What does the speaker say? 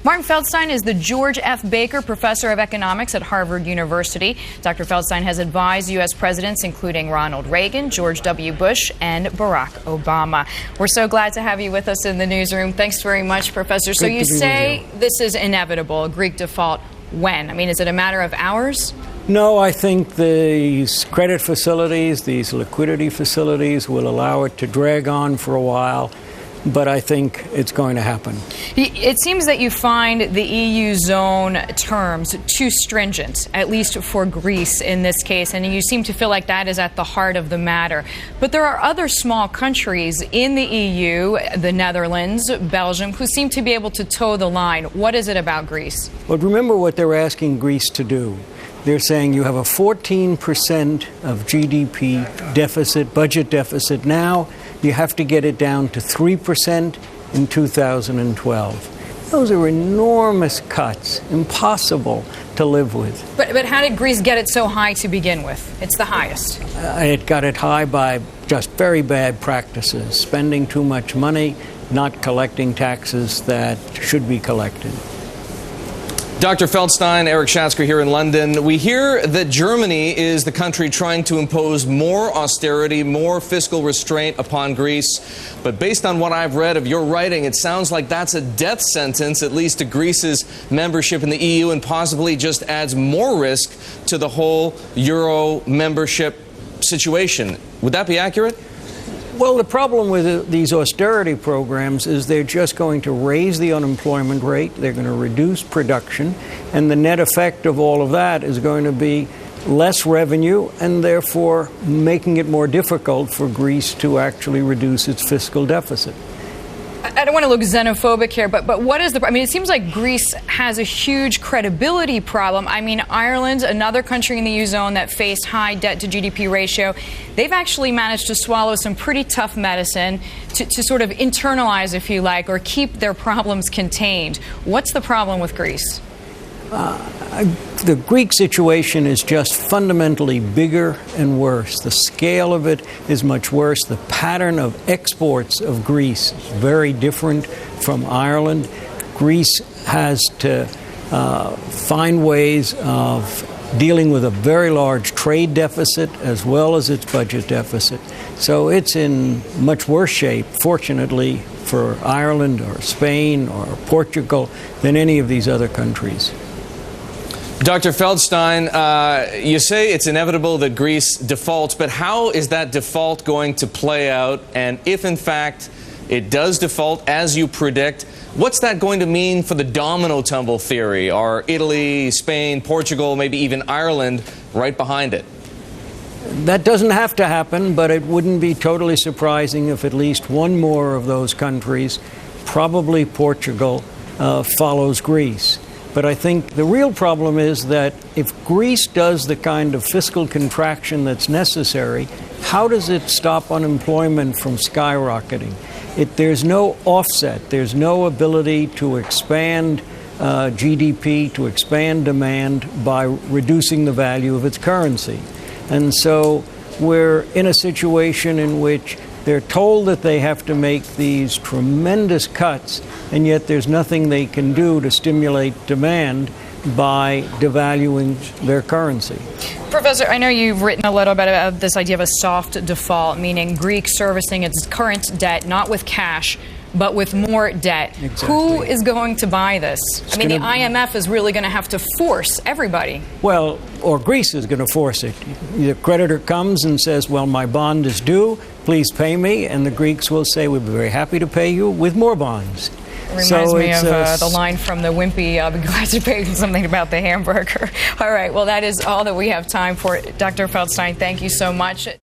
Martin Feldstein is the George F. Baker Professor of Economics at Harvard University. Dr. Feldstein has advised U.S. presidents including Ronald Reagan, George W. Bush, and Barack Obama. We're so glad to have you with us in the newsroom. Thanks very much, Professor. So you say this is inevitable, a Greek default. When? I mean, is it a matter of hours? No, I think these credit facilities, these liquidity facilities will allow it to drag on for a while, but I think it's going to happen. It seems that you find the EU zone terms too stringent, at least for Greece in this case, and you seem to feel like that is at the heart of the matter. But there are other small countries in the EU, the Netherlands, Belgium, who seem to be able to toe the line. What is it about Greece? But remember what they're asking Greece to do. They're saying you have a 14% of GDP deficit, budget deficit now. You have to get it down to 3% in 2012. Those are enormous cuts, impossible to live with. But how did Greece get it so high to begin with? It's the highest. It got it high by just very bad practices, spending too much money, not collecting taxes that should be collected. Dr. Feldstein, Erik Schatzker here in London. We hear that Germany is the country trying to impose more austerity, more fiscal restraint upon Greece. But based on what I've read of your writing, it sounds like that's a death sentence, at least to Greece's membership in the EU, and possibly just adds more risk to the whole Euro membership situation. Would that be accurate? Well, the problem with these austerity programs is they're just going to raise the unemployment rate, they're going to reduce production, and the net effect of all of that is going to be less revenue and therefore making it more difficult for Greece to actually reduce its fiscal deficit. I don't want to look xenophobic here, but what is I mean, it seems like Greece has a huge credibility problem. I mean, Ireland, another country in the EU zone that faced high debt to GDP ratio, they've actually managed to swallow some pretty tough medicine to sort of internalize, if you like, or keep their problems contained. What's the problem with Greece? The Greek situation is just fundamentally bigger and worse. The scale of it is much worse. The pattern of exports of Greece is very different from Ireland. Greece has to find ways of dealing with a very large trade deficit as well as its budget deficit. So it's in much worse shape, fortunately, for Ireland or Spain or Portugal than any of these other countries. Dr. Feldstein, you say it's inevitable that Greece defaults, but how is that default going to play out? And if, in fact, it does default as you predict, what's that going to mean for the domino tumble theory? Are Italy, Spain, Portugal, maybe even Ireland right behind it? That doesn't have to happen, but it wouldn't be totally surprising if at least one more of those countries, probably Portugal, follows Greece. But I think the real problem is that if Greece does the kind of fiscal contraction that's necessary, how does it stop unemployment from skyrocketing? There's no offset. There's no ability to expand GDP, to expand demand by reducing the value of its currency. And so we're in a situation in which they're told that they have to make these tremendous cuts, and yet there's nothing they can do to stimulate demand by devaluing their currency. Professor, I know you've written a little bit about this idea of a soft default, meaning Greek servicing its current debt, not with cash, but with more debt. Exactly. Who is going to buy this? I mean, the IMF is really going to have to force everybody. Well, or Greece is going to force it. The creditor comes and says, well, my bond is due, please pay me, and the Greeks will say, we'd be very happy to pay you with more bonds. It reminds me of the line from the Wimpy, I'll be glad to pay you something about the hamburger. All right, well, that is all that we have time for. Dr. Feldstein, thank you so much.